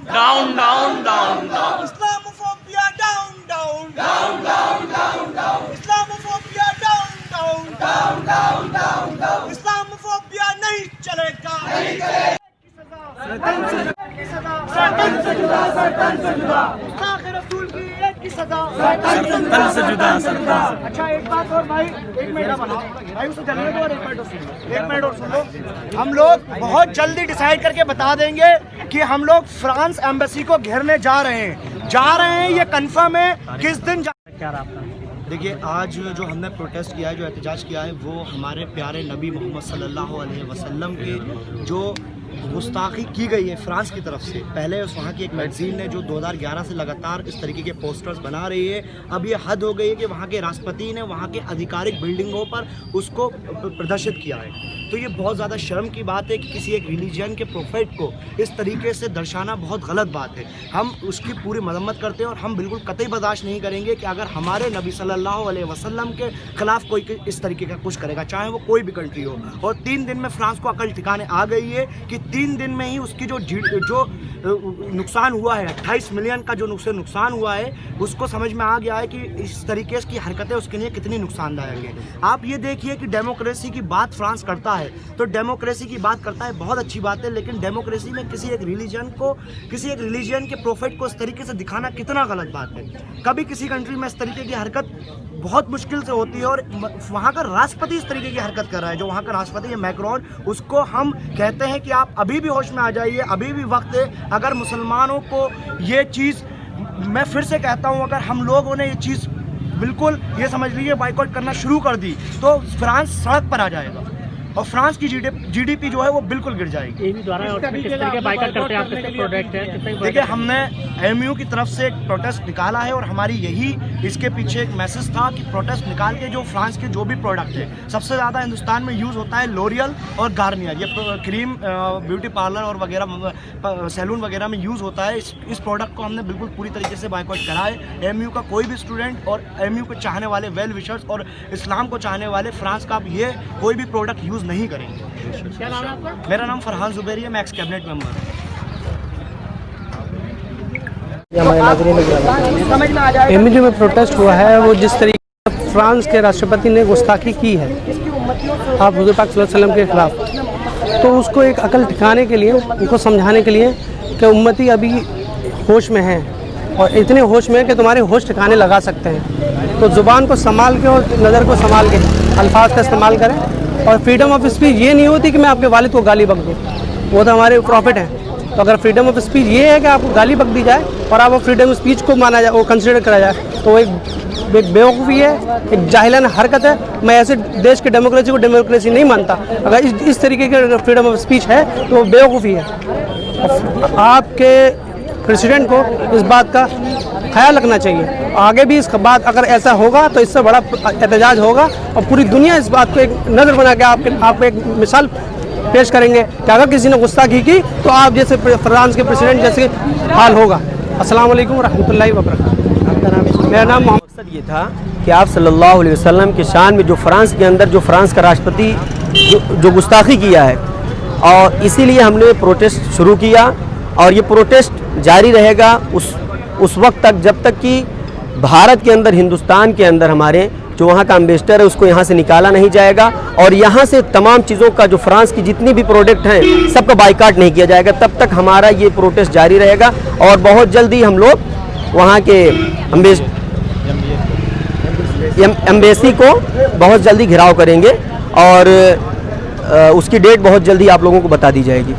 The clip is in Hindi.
down, down, down, down. Islamophobia down, down, down, down, down, down. Islamophobia down, down, down, down, down, down. Islamophobia नहीं चलेगा, नहीं चलेगा। सरतन से जुदा, सरतन से जुदा। गुस्ताख रसूल की एक की सजा, सरतन से जुदा, सरतन। अच्छा एक बात और भाई, एक मिनट बनाओ भाई, उसे चलने दो और एक मिनट और सुन लो, एक मिनट और सुन लो। हम लोग बहुत जल्दी डिसाइड करके बता देंगे कि हम लोग फ्रांस एम्बेसी को घेरने जा रहे हैं, ये कंफर्म है। किस दिन क्या रहा? देखिए, आज जो हमने प्रोटेस्ट किया है, जो एहतजाज किया है, वो हमारे प्यारे नबी मोहम्मद सल्लल्लाहु अलैहि वसल्लम के जो गुस्ताखी की गई है फ्रांस की तरफ से। पहले उस वहाँ की एक मैगजीन ने जो 2011 से लगातार इस तरीके के पोस्टर्स बना रही है, अब ये हद हो गई है कि वहाँ के राष्ट्रपति ने वहाँ के आधिकारिक बिल्डिंगों पर उसको प्रदर्शित किया है। तो ये बहुत ज़्यादा शर्म की बात है कि किसी एक रिलीजन के प्रोफेट को इस तरीके से दर्शाना बहुत गलत बात है। हम उसकी पूरी मरम्मत करते हैं और हम बिल्कुल कतई बर्दाश्त नहीं करेंगे कि अगर हमारे नबी सल्लल्लाहु अलैहि वसल्लम के ख़िलाफ़ कोई इस तरीके का कुछ करेगा, चाहे वो कोई भी कंट्री हो। और 3 दिन में फ्रांस को अकल ठिकाने आ गई है कि 3 दिन में ही उसकी जो नुकसान हुआ है, 28 मिलियन का जो नुकसान हुआ है, उसको समझ में आ गया है कि इस तरीके की हरकतें उसके लिए कितनी नुकसानदायक है। आप ये देखिए कि डेमोक्रेसी की बात फ्रांस करता है, तो डेमोक्रेसी की बात करता है, बहुत अच्छी बात है, लेकिन डेमोक्रेसी में किसी एक रिलीजन के प्रोफेट को इस तरीके से दिखाना कितना गलत बात है। कभी किसी कंट्री में इस तरीके की हरकत बहुत मुश्किल से होती है और वहाँ का राष्ट्रपति इस तरीके की हरकत कर रहा है। जो वहाँ का राष्ट्रपति है मैक्रोन, उसको हम कहते हैं कि आप अभी भी होश में आ जाइए, अभी भी वक्त है। अगर मुसलमानों को ये चीज़, मैं फिर से कहता हूँ, अगर हम लोगों ने ये चीज़ बिल्कुल ये समझ लीजिए बाइकआउट करना शुरू कर दी, तो फ्रांस सड़क पर आ जाएगा और फ्रांस की जीडीपी जो है वो बिल्कुल गिर जाएगी। देखिए, हमने एमयू की तरफ से एक प्रोटेस्ट निकाला है और हमारी यही इसके पीछे एक मैसेज था कि प्रोटेस्ट निकाल के जो फ्रांस के जो भी प्रोडक्ट है, सबसे ज़्यादा हिंदुस्तान में यूज़ होता है लोरियल और गार्नियर, ये क्रीम ब्यूटी पार्लर और वगैरह सैलून वगैरह में यूज़ होता है। इस प्रोडक्ट को हमने बिल्कुल पूरी तरीके से बाइकआउट करा है। एमयू का कोई भी स्टूडेंट और एमयू को चाहने वाले वेल विशर्स और इस्लाम को चाहने वाले फ्रांस का ये कोई भी प्रोडक्ट यूज़ नहीं करेंगे। क्या नाम है आपका? मेरा नाम फरहान जुबैरी है, मैं एक्स कैबिनेट मेंबर हूँ। एमयू में प्रोटेस्ट हुआ है, वो जिस तरीके से फ्रांस के राष्ट्रपति ने गुस्ताखी की है आप हुज़ूर पाक सल्लल्लाहु अलैहि वसल्लम के खिलाफ, तो उसको एक अकल ठिकाने के लिए, उनको समझाने के लिए कि उम्मती अभी होश में है और इतने होश में है कि तुम्हारे होश ठिकाने लगा सकते हैं। तो ज़ुबान को संभाल के और नज़र को संभाल के अल्फाज का इस्तेमाल करें। और फ्रीडम ऑफ स्पीच ये नहीं होती कि मैं आपके वालिद को गाली बक दूँ, वो तो हमारे प्रॉफिट हैं। तो अगर फ्रीडम ऑफ स्पीच ये है कि आपको गाली बक दी जाए और आप वो फ्रीडम ऑफ स्पीच को माना जाए, वो कंसिडर करा जाए, तो वो एक बेवकूफ़ी है, एक जाहिलाना हरकत है। मैं ऐसे देश के डेमोक्रेसी को डेमोक्रेसी नहीं मानता। अगर इस तरीके के फ्रीडम ऑफ स्पीच है तो वो बेवकूफ़ी है। आपके प्रेसिडेंट को इस बात का ख्याल रखना चाहिए। आगे भी इस बात अगर ऐसा होगा तो इससे बड़ा एहतजाज होगा और पूरी दुनिया इस बात को एक नज़र बना के आपको एक मिसाल पेश करेंगे कि अगर किसी ने गुस्ताखी की तो आप जैसे फ्रांस के प्रेसिडेंट जैसे हाल होगा। अस्सलाम वालेकुम रहमतुल्लाहि व बरकातहू। मेरा नाम मकसद ये था कि आप सल्लल्लाहु अलैहि वसल्लम की शान में जो फ्रांस के अंदर जो फ्रांस का राष्ट्रपति जो गुस्ताखी किया है, और इसीलिए हमने प्रोटेस्ट शुरू किया और ये प्रोटेस्ट जारी रहेगा उस वक्त तक जब तक कि भारत के अंदर, हिंदुस्तान के अंदर हमारे जो वहाँ का एम्बेसडर है उसको यहाँ से निकाला नहीं जाएगा और यहाँ से तमाम चीज़ों का जो फ्रांस की जितनी भी प्रोडक्ट हैं सबका बाइकाट नहीं किया जाएगा। तब तक हमारा ये प्रोटेस्ट जारी रहेगा और बहुत जल्दी हम लोग वहाँ के एम्बेसी को बहुत जल्दी घेराव करेंगे और उसकी डेट बहुत जल्दी आप लोगों को बता दी जाएगी।